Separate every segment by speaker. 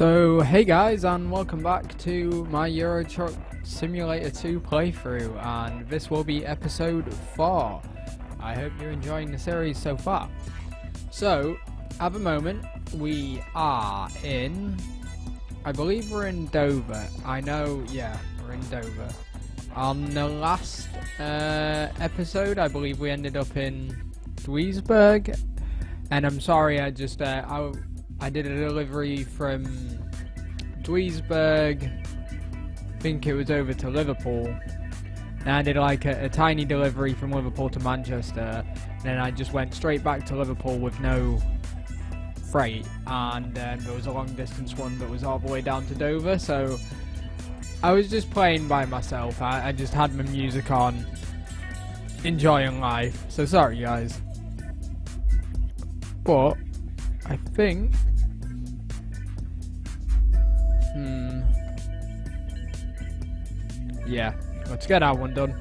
Speaker 1: So hey guys, and welcome back to my Euro Truck Simulator 2 playthrough, and this will be episode 4. I hope you're enjoying the series so far. So at the moment we are in, I believe we're in Dover. I know, yeah, we're in Dover. On the last episode I believe we ended up in Duisburg, and I'm sorry, I just I did a delivery from Duisburg, I think it was over to Liverpool, and I did like a tiny delivery from Liverpool to Manchester, and then I just went straight back to Liverpool with no freight, and then there was a long distance one that was all the way down to Dover, so I was just playing by myself. I just had my music on, enjoying life, so sorry guys. But I think yeah, let's get that one done.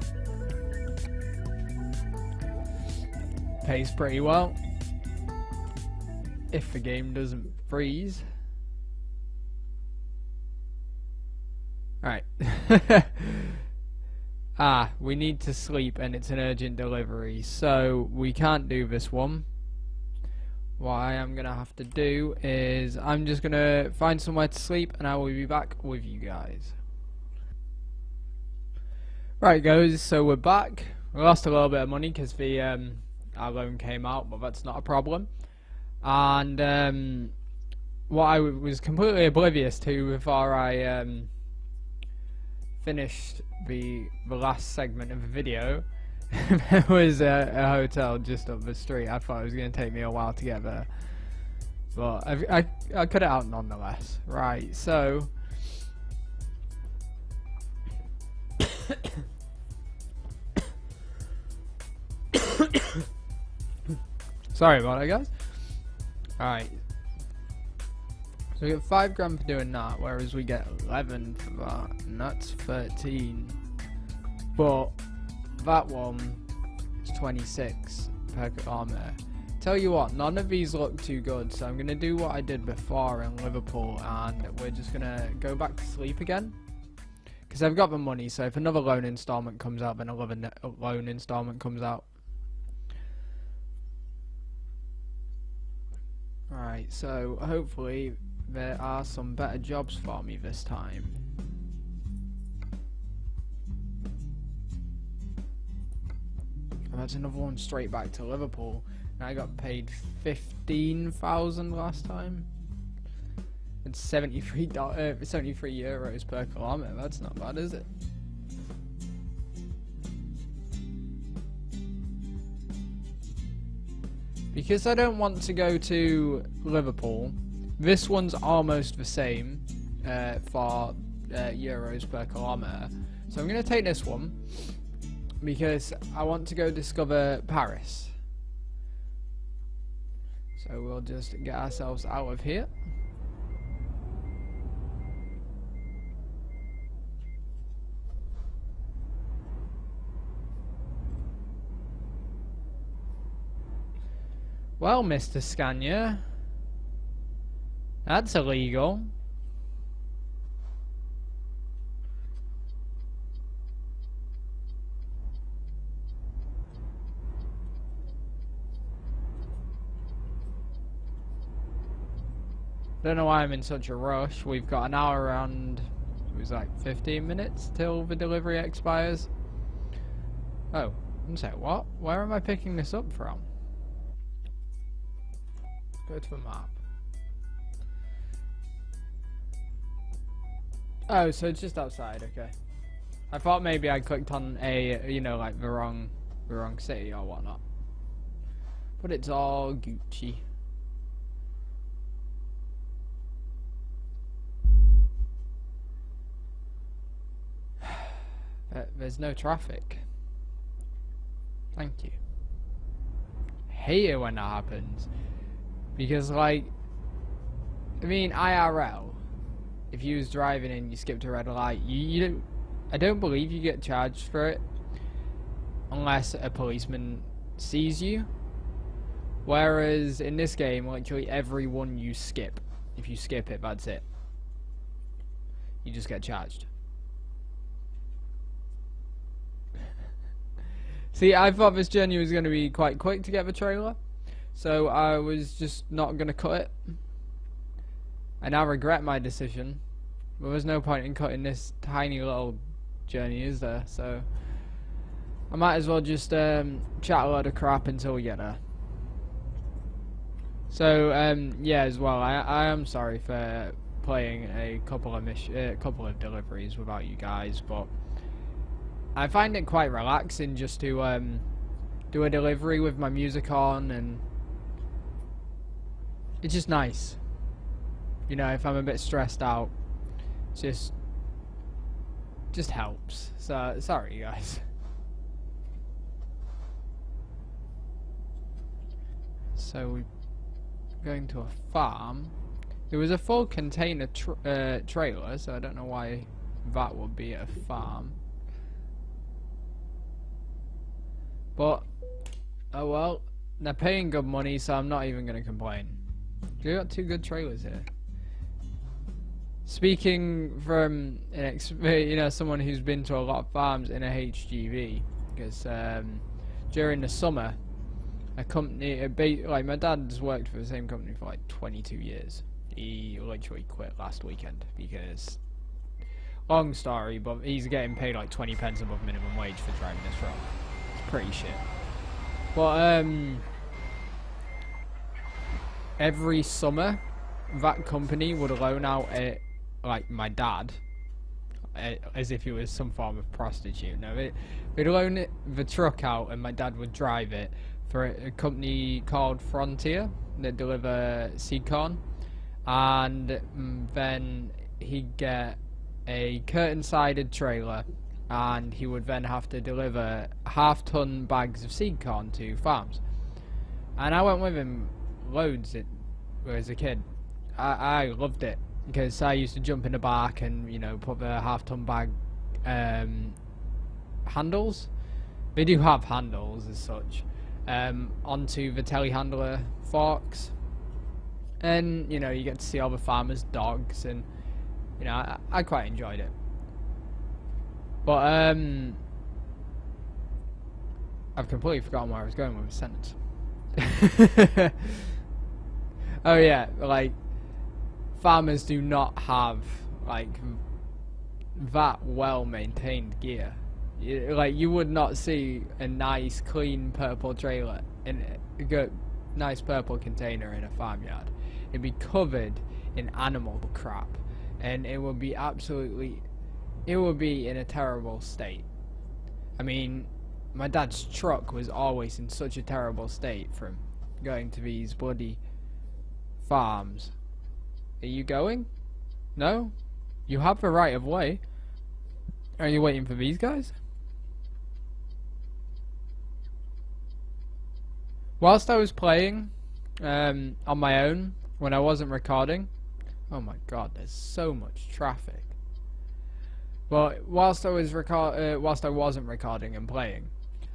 Speaker 1: Pays pretty well if the game doesn't freeze. Alright. We need to sleep and it's an urgent delivery, so we can't do this one. What I am going to have to do is I'm just going to find somewhere to sleep and I will be back with you guys. Right guys, so we're back. We lost a little bit of money because the our loan came out, but that's not a problem. And what I was completely oblivious to before I finished the last segment of the video, there was a hotel just up the street. I thought it was going to take me a while to get there, but I cut it out nonetheless. Right, so sorry about it guys. Alright, so we get 5 grand for doing that, whereas we get 11 for that, and that's 13, but that one is 26 per kilometer. Tell you what, none of these look too good, so I'm going to do what I did before in Liverpool, and we're just going to go back to sleep again, because I've got the money, so if another loan installment comes out, then another loan installment comes out. Right, so hopefully there are some better jobs for me this time. And that's another one straight back to Liverpool. And I got paid 15,000 last time. It's 73 euros per kilometer. That's not bad, is it? Because I don't want to go to Liverpool, this one's almost the same for euros per kilometer. So I'm going to take this one because I want to go discover Paris. So we'll just get ourselves out of here. Well, Mr. Scania, that's illegal. Don't know why I'm in such a rush. We've got an hour and it was like 15 minutes till the delivery expires. Oh, I'm saying what? Where am I picking this up from? Go to the map. Oh, so it's just outside, okay. I thought maybe I clicked on a, you know, like the wrong city or whatnot. But it's all Gucci. There's no traffic. Thank you. Hate it when that happens. Because, like, I mean, IRL, if you was driving and you skipped a red light, I don't believe you get charged for it unless a policeman sees you. Whereas in this game, literally every one you skip, if you skip it, that's it. you just get charged. See, I thought this journey was going to be quite quick to get the trailer, so I was just not going to cut it. And I regret my decision. There was no point in cutting this tiny little journey, is there? So I might as well just chat a lot of crap until we get there. So yeah, as well, I am sorry for playing a couple of deliveries without you guys, but I find it quite relaxing just to do a delivery with my music on, and it's just nice. You know, if I'm a bit stressed out, just helps. So sorry, guys. So we're going to a farm. There was a full container trailer, so I don't know why that would be a farm. But oh well, they're paying good money, so I'm not even going to complain. We got two good trailers here. Speaking from someone who's been to a lot of farms in a HGV, because during the summer, a company, like my dad's worked for the same company for like 22 years. He literally quit last weekend because, long story, but he's getting paid like 20 pence above minimum wage for driving this truck. It's pretty shit. But every summer, that company would loan out like my dad, as if he was some form of prostitute. No, they'd loan the truck out, and my dad would drive it for a company called Frontier that deliver seed corn, and then he'd get a curtain-sided trailer, and he would then have to deliver half-ton bags of seed corn to farms. And I went with him loads as a kid. I loved it, because I used to jump in the back and, you know, put the half-ton bag handles. They do have handles as such. Onto the telehandler forks, and you know, you get to see all the farmers' dogs, and you know, I quite enjoyed it. But I've completely forgotten where I was going with the sentence. Oh yeah, like farmers do not have like that well maintained gear. Like, you would not see a nice clean purple trailer in a good nice purple container in a farmyard. It'd be covered in animal crap, and it would be in a terrible state. I mean, my dad's truck was always in such a terrible state from going to these bloody farms. Are you going? No? You have the right of way. Are you waiting for these guys? Whilst I was playing on my own, when I wasn't recording, oh my god, there's so much traffic. But whilst I wasn't recording and playing,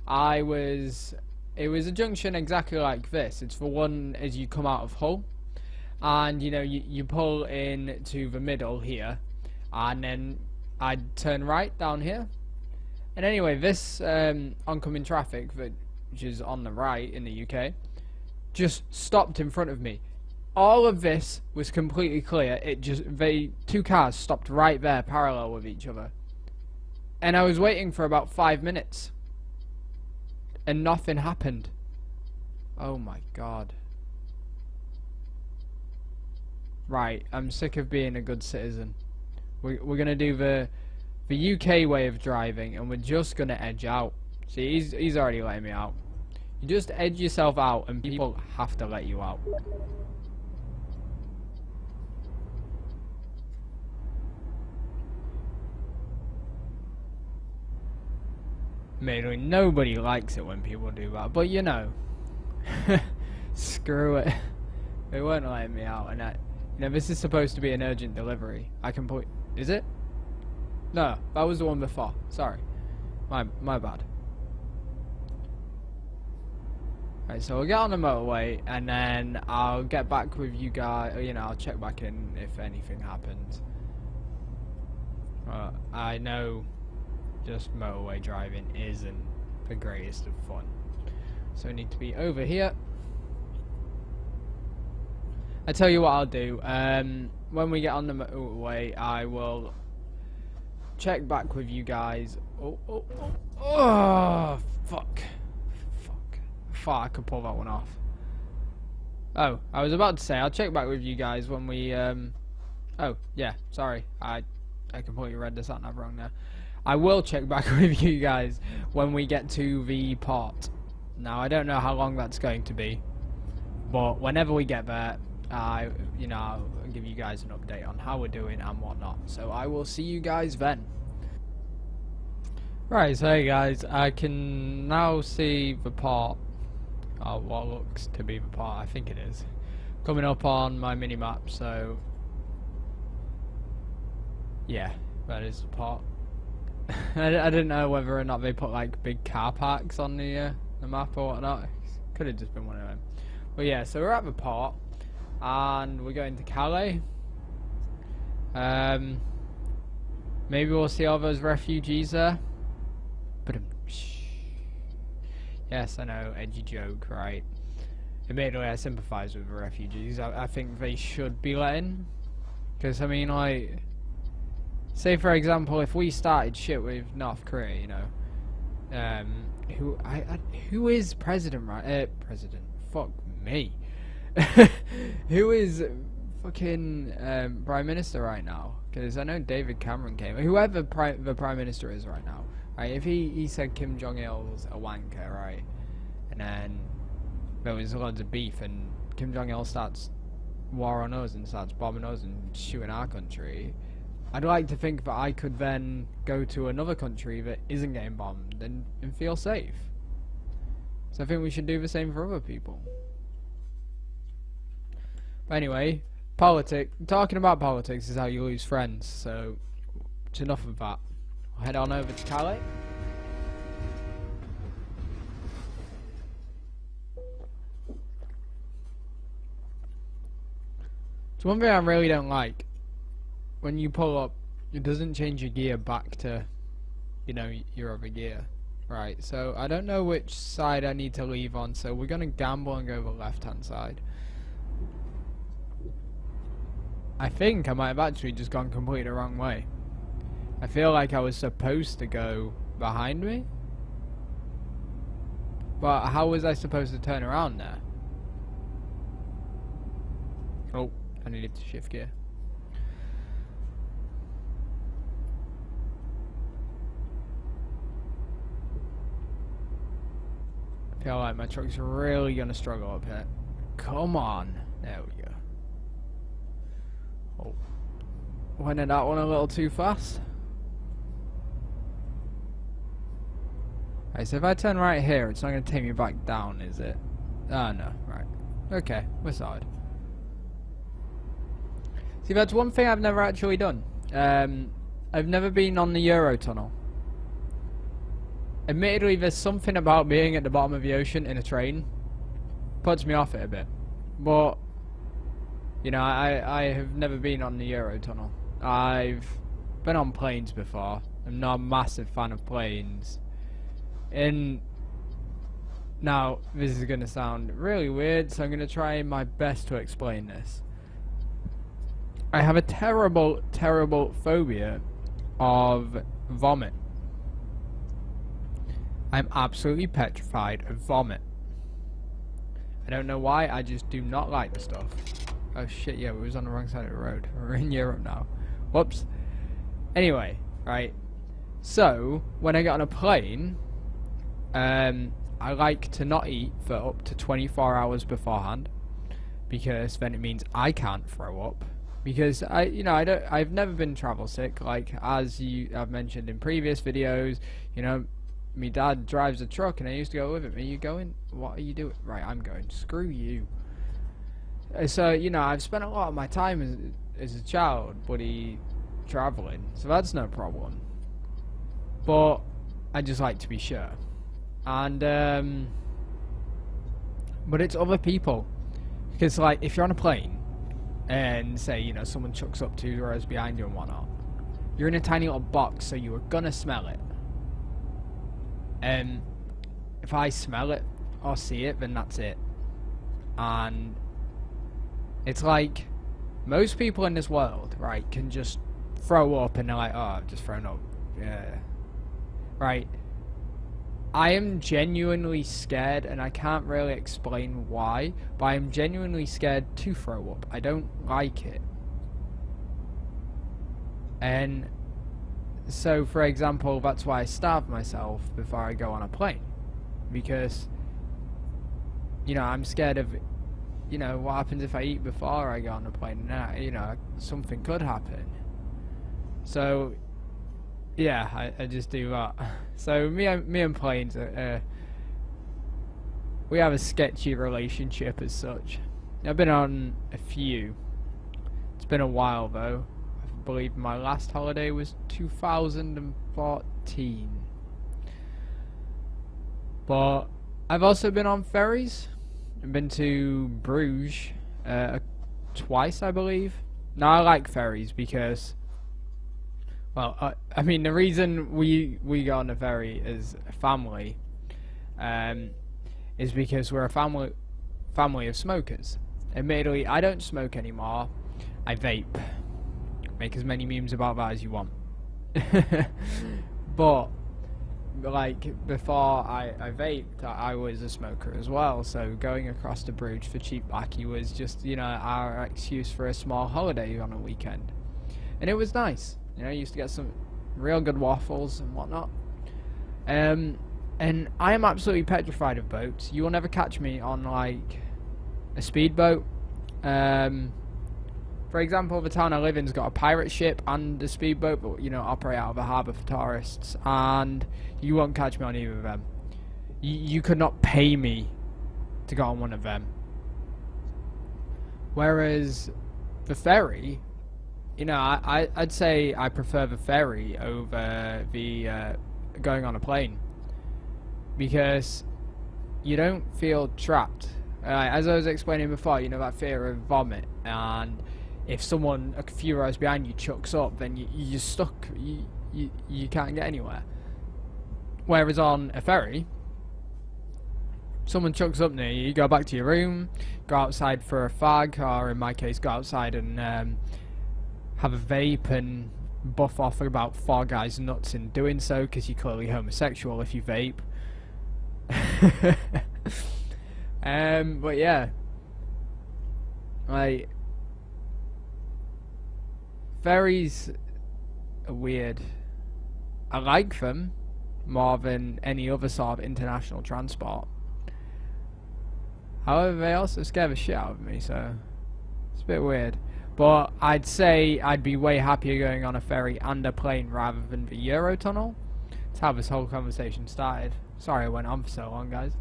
Speaker 1: it was a junction exactly like this. It's the one as you come out of Hull, and you know, you pull in to the middle here, and then I'd turn right down here. And anyway, this oncoming traffic which is on the right in the UK, just stopped in front of me. All of this was completely clear. Two cars stopped right there, parallel with each other. And I was waiting for about 5 minutes, and nothing happened. Oh my god. Right, I'm sick of being a good citizen. We're gonna do the UK way of driving, and we're just gonna edge out. See, he's already letting me out. You just edge yourself out, and people have to let you out. Mainly, nobody likes it when people do that, but you know, screw it. They weren't letting me out, and you know, this is supposed to be an urgent delivery. Is it? No, that was the one before. Sorry, my bad. Right, so we'll get on the motorway, and then I'll get back with you guys. You know, I'll check back in if anything happens. I know just motorway driving isn't the greatest of fun. So we need to be over here. I tell you what I'll do. When we get on the motorway, I will check back with you guys. Oh, fuck. I thought I could pull that one off. Oh, I was about to say, I'll check back with you guys when we, oh, yeah, sorry. I completely read this out wrong there. I will check back with you guys when we get to the port. Now, I don't know how long that's going to be, but whenever we get there, I'll give you guys an update on how we're doing and whatnot. So I will see you guys then. Right, so hey guys, I can now see the port, or what looks to be the port, I think it is, coming up on my mini-map, so yeah, that is the port. I didn't know whether or not they put like big car parks on the map or whatnot. Could have just been one of them. But yeah, so we're at the port, and we're going to Calais. Maybe we'll see all those refugees there. But yes, I know, edgy joke, right? Admittedly, I sympathise with the refugees. I think they should be let in, because I mean, like, say for example, if we started shit with North Korea, you know, who is president, right? President, fuck me. Who is fucking prime minister right now? Because I know David Cameron came. Whoever the prime minister is right now, right? If he said Kim Jong-il's a wanker, right? And then there was loads of beef, and Kim Jong-il starts war on us and starts bombing us and shooting our country. I'd like to think that I could then go to another country that isn't getting bombed and feel safe. So I think we should do the same for other people. But anyway, talking about politics is how you lose friends, so it's enough of that. I'll head on over to Calais. So one thing I really don't like, when you pull up, it doesn't change your gear back to, you know, your other gear. Right, so I don't know which side I need to leave on, so we're going to gamble and go the left-hand side. I think I might have actually just gone completely the wrong way. I feel like I was supposed to go behind me. But how was I supposed to turn around there? Oh, I needed to shift gear. I feel like my truck's really gonna struggle up here. Come on. There we go. Oh. Went in that one a little too fast. Right, so if I turn right here, it's not going to take me back down, is it? Oh, no. Right. Okay, we're sorted. See, that's one thing I've never actually done. I've never been on the Eurotunnel. Admittedly, there's something about being at the bottom of the ocean in a train. Puts me off it a bit. But, you know, I have never been on the Eurotunnel. I've been on planes before. I'm not a massive fan of planes. And now, this is going to sound really weird, so I'm going to try my best to explain this. I have a terrible, terrible phobia of vomit. I'm absolutely petrified of vomit. I don't know why, I just do not like the stuff. Oh shit, yeah, we was on the wrong side of the road. We're in Europe now. Whoops. Anyway, right. So, when I get on a plane, I like to not eat for up to 24 hours beforehand, because then it means I can't throw up. Because I've never been travel sick, like as I've mentioned in previous videos. You know, my dad drives a truck, and I used to go with him. Are you going? What are you doing? Right, I'm going. Screw you. So you know, I've spent a lot of my time as a child, traveling, so that's no problem. But I just like to be sure. And but it's other people, because like if you're on a plane and say, you know, someone chucks up 2 rows behind you and whatnot, you're in a tiny little box, so you are gonna smell it. And if I smell it or see it, then that's it. And it's like most people in this world, right, can just throw up and they're like, oh, I've just thrown up. Yeah. Right. I am genuinely scared, and I can't really explain why, but I am genuinely scared to throw up. I don't like it. And so, for example, that's why I starve myself before I go on a plane. Because, you know, I'm scared of, you know, what happens if I eat before I go on a plane? Now, you know, something could happen. So, yeah, I just do that. So me and planes, we have a sketchy relationship as such. I've been on a few. It's been a while though. I believe my last holiday was 2014. But I've also been on ferries. I've been to Bruges twice, I believe. Now I like ferries because, well, I mean, the reason we go on a ferry as a family is because we're a family of smokers. Admittedly, I don't smoke anymore. I vape. Make as many memes about that as you want. But, like, before I vaped, I was a smoker as well. So going across to Bruges for cheap baccy was just, you know, our excuse for a small holiday on a weekend. And it was nice. You know, I used to get some real good waffles and whatnot. And I am absolutely petrified of boats. You will never catch me on, like, a speedboat. For example, the town I live in's got a pirate ship and a speedboat, but, you know, operate out of a harbour for tourists. And you won't catch me on either of them. You could not pay me to go on one of them. Whereas the ferry, you know, I'd say I prefer the ferry over the going on a plane, because you don't feel trapped. As I was explaining before, you know, that fear of vomit, and if someone a few rows behind you chucks up, then you're stuck. You can't get anywhere. Whereas on a ferry, someone chucks up near you, you go back to your room, go outside for a fag, or in my case, go outside and have a vape and buff off about 4 guys' nuts in doing so, because you're clearly homosexual if you vape. But yeah, like, ferries are weird. I like them more than any other sort of international transport. However, they also scare the shit out of me, so it's a bit weird. But I'd say I'd be way happier going on a ferry and a plane rather than the Eurotunnel. That's how this whole conversation started. Sorry I went on for so long, guys.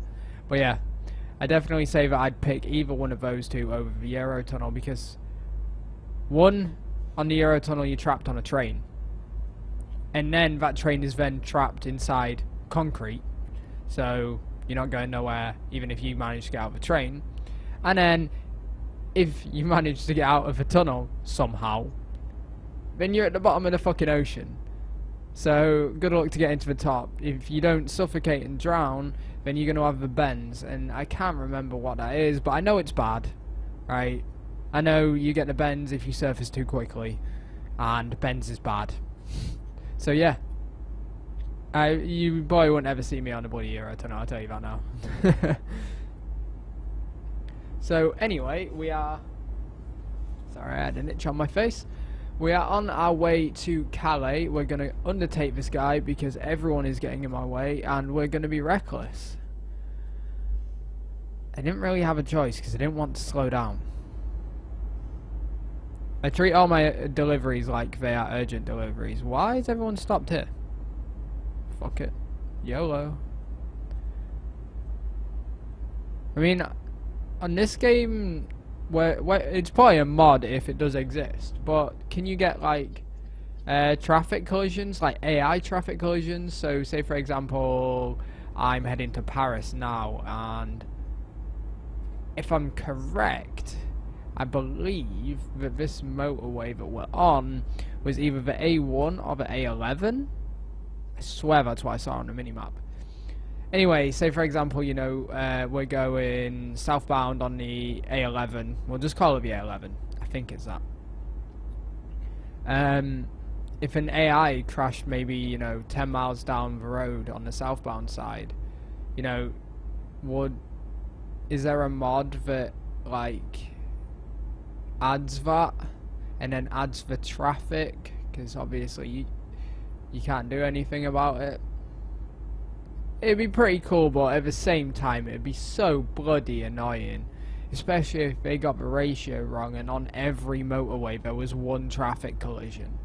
Speaker 1: But yeah, I definitely say that I'd pick either one of those two over the Eurotunnel, because one, on the Eurotunnel you're trapped on a train, and then that train is then trapped inside concrete, so you're not going nowhere even if you manage to get out of the train. And then if you manage to get out of a tunnel somehow, then you're at the bottom of the fucking ocean. So good luck to getting to the top. If you don't suffocate and drown, then you're going to have the bends, and I can't remember what that is, but I know it's bad, right? I know you get the bends if you surface too quickly, and bends is bad. So yeah, you probably won't ever see me on a bloody Eurotunnel, I'll tell you that now. So anyway, we are, sorry, I had an itch on my face. We are on our way to Calais. We're going to undertake this guy because everyone is getting in my way, and we're going to be reckless. I didn't really have a choice because I didn't want to slow down. I treat all my deliveries like they are urgent deliveries. Why is everyone stopped here? Fuck it. YOLO. I mean, on this game, where it's probably a mod if it does exist, but can you get like traffic collisions, like AI traffic collisions? So say for example I'm heading to Paris now, and if I'm correct, I believe that this motorway that we're on was either the A1 or the A11. I swear that's what I saw on the minimap. Anyway, say for example, you know, we're going southbound on the A11. We'll just call it the A11. I think it's that. If an AI crashed maybe, you know, 10 miles down the road on the southbound side, you know, is there a mod that, like, adds that and then adds the traffic? Because obviously you can't do anything about it. It'd be pretty cool, but at the same time it'd be so bloody annoying, especially if they got the ratio wrong and on every motorway there was one traffic collision.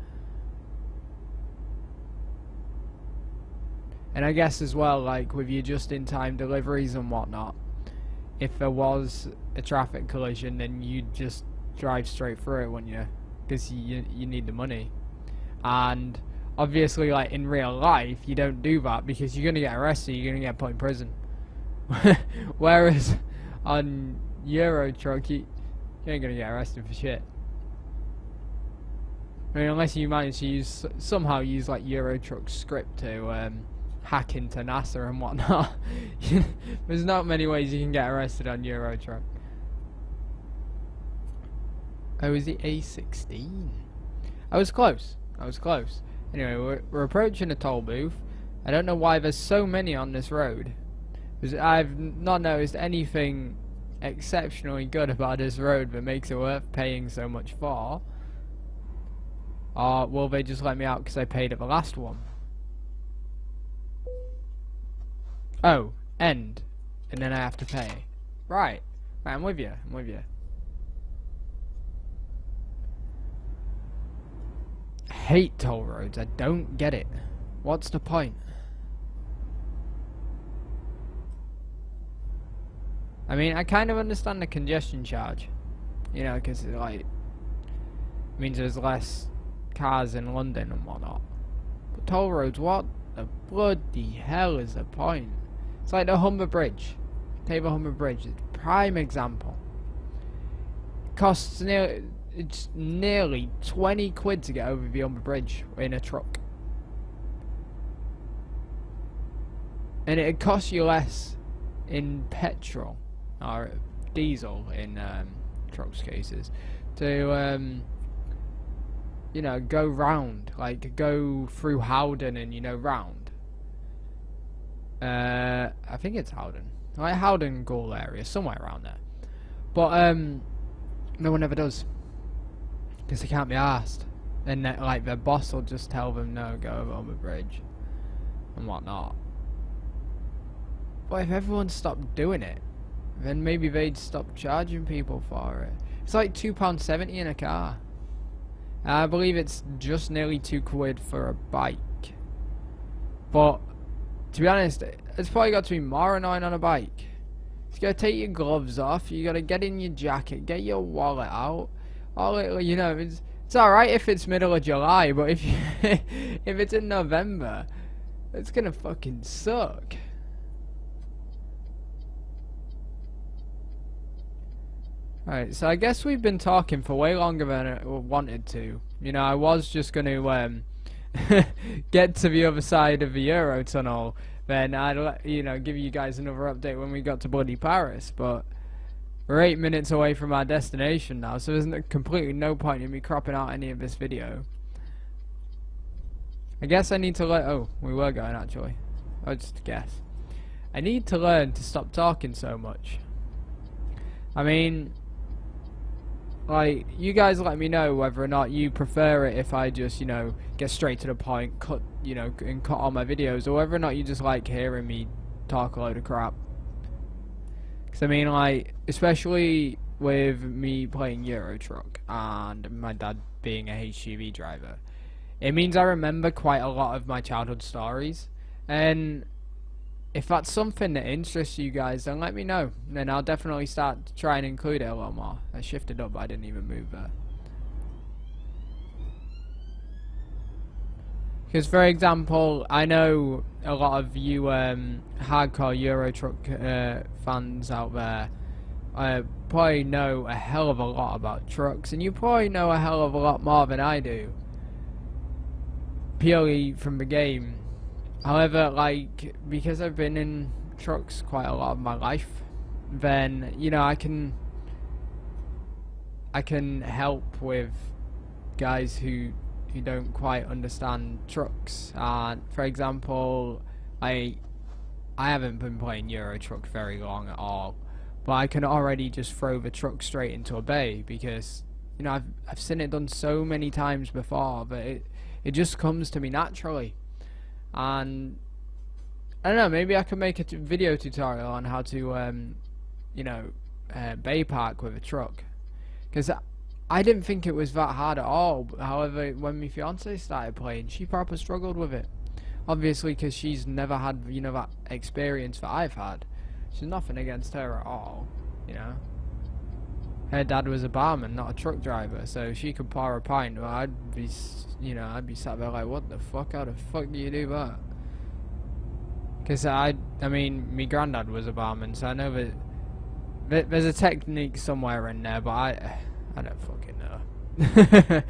Speaker 1: And I guess as well, like with your just-in-time deliveries and whatnot, if there was a traffic collision, then you'd just drive straight through it, wouldn't you? Because you need the money. And obviously, like in real life, you don't do that because you're gonna get arrested. You're gonna get put in prison. Whereas on Euro Truck, you ain't gonna get arrested for shit. I mean, unless you manage to somehow use like Euro Truck script to hack into NASA and whatnot. There's not many ways you can get arrested on Euro Truck. Oh, is it A16? I was close. Anyway, we're approaching a toll booth. I don't know why there's so many on this road, because I've not noticed anything exceptionally good about this road that makes it worth paying so much for. Or will they just let me out because I paid at the last one? Oh, end. And then I have to pay. Right, I'm with you. I hate toll roads. I don't get it. What's the point? I mean, I kind of understand the congestion charge. You know, because it like means there's less cars in London and whatnot. But toll roads, what the bloody hell is the point? It's like the Humber Bridge. Take the Humber Bridge. It's a prime example. It costs it's nearly 20 quid to get over the Humber Bridge in a truck. And it'd cost you less in petrol or diesel in trucks cases to you know, go round, like go through Howden and, you know, round. I think it's Howden, like Howden Goal area, somewhere around there. But no one ever does, because they can't be asked. And like their boss will just tell them no, go over on the bridge and whatnot. But if everyone stopped doing it, then maybe they'd stop charging people for it. It's like £2.70 in a car. I believe it's just nearly 2 quid for a bike. But to be honest, it's probably got to be more annoying on a bike. You gotta take your gloves off, you gotta get in your jacket, get your wallet out. All it, you know, it's alright if it's middle of July, but if you, if it's in November, it's gonna fucking suck. Alright, so I guess we've been talking for way longer than I wanted to. You know, I was just going to get to the other side of the Eurotunnel, then I'd, you know, give you guys another update when we got to bloody Paris, but we're 8 minutes away from our destination now, so there's completely no point in me cropping out any of this video. I guess I need to oh, we were going actually. Oh, just a guess. I need to learn to stop talking so much. I mean, like, you guys let me know whether or not you prefer it if I just, you know, get straight to the point, cut, you know, and cut all my videos, or whether or not you just like hearing me talk a load of crap. Because I mean, like, especially with me playing Euro Truck and my dad being a HGV driver, it means I remember quite a lot of my childhood stories, and if that's something that interests you guys, then let me know. Then I'll definitely start to try and include it a lot more. I shifted up, but I didn't even move there. Because, for example, I know a lot of you hardcore Euro Truck fans out there probably know a hell of a lot about trucks, and you probably know a hell of a lot more than I do, purely from the game. However, like, because I've been in trucks quite a lot of my life, then, you know, I can help with guys who don't quite understand trucks. For example, I haven't been playing Euro Truck very long at all, but I can already just throw the truck straight into a bay because, you know, I've seen it done so many times before that it just comes to me naturally. And I don't know, maybe I could make a video tutorial on how to you know, bay park with a truck, because I didn't think it was that hard at all. However, when my fiance started playing, she proper struggled with it. Obviously, because she's never had, you know, that experience that I've had. She's nothing against her at all, you know. Her dad was a barman, not a truck driver, so she could pour a pint. Well, I'd be sat there like, what the fuck? How the fuck do you do that? Because I mean, my granddad was a barman, so I know that there's a technique somewhere in there, but I don't fucking know.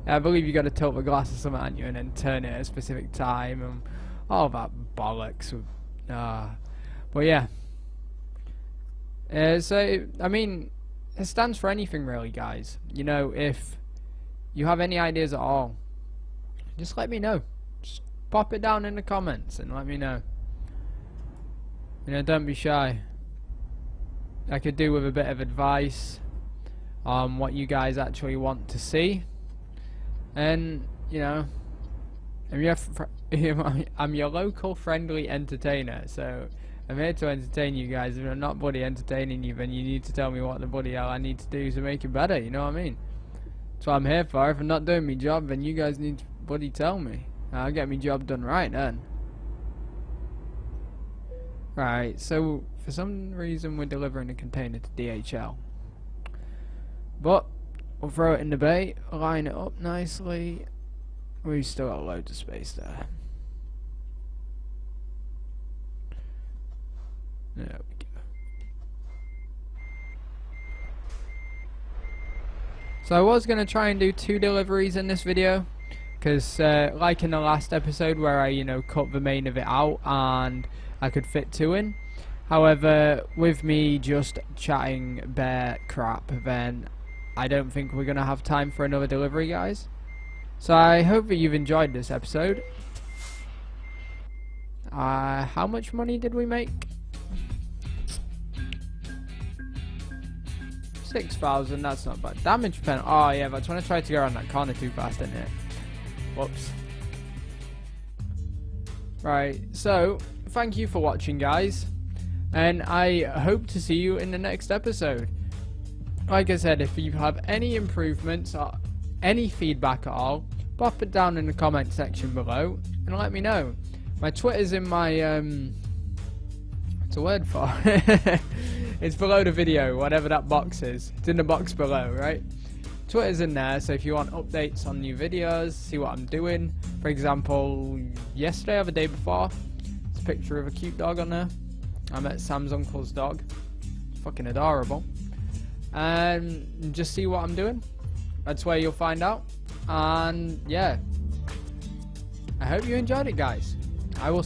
Speaker 1: I believe you got to tilt the glass or something, aren't you, and then turn it at a specific time and all that bollocks. But yeah. So I mean, it stands for anything really, guys. You know, if you have any ideas at all, just let me know. Just pop it down in the comments and let me know. You know, don't be shy. I could do with a bit of advice on what you guys actually want to see, and you know, I'm your local friendly entertainer, so I'm here to entertain you guys. If I'm not bloody entertaining you, then you need to tell me what the bloody hell I need to do to make it better, you know what I mean? That's what I'm here for. If I'm not doing my job, then you guys need to bloody tell me. I'll get my job done right then. Right, so for some reason we're delivering a container to DHL. But we'll throw it in the bay, line it up nicely. We've still got loads of space there. There we go. So I was going to try and do 2 deliveries in this video, because like in the last episode where I, you know, cut the main of it out and I could fit 2 in. However, with me just chatting bare crap, then I don't think we're going to have time for another delivery, guys. So I hope that you've enjoyed this episode. How much money did we make? 6,000, that's not bad. Damage pen. Oh yeah, that's when I tried to go around that corner too fast, didn't it? Whoops. Right, so thank you for watching, guys, and I hope to see you in the next episode. Like I said, if you have any improvements or any feedback at all, pop it down in the comment section below and let me know. My Twitter's in my what's the word for? It's below the video, whatever that box is. It's in the box below, right? Twitter's in there, so if you want updates on new videos, see what I'm doing. For example, yesterday or the day before, there's a picture of a cute dog on there. I met Sam's uncle's dog. Fucking adorable. And just see what I'm doing. That's where you'll find out. And yeah, I hope you enjoyed it, guys. I will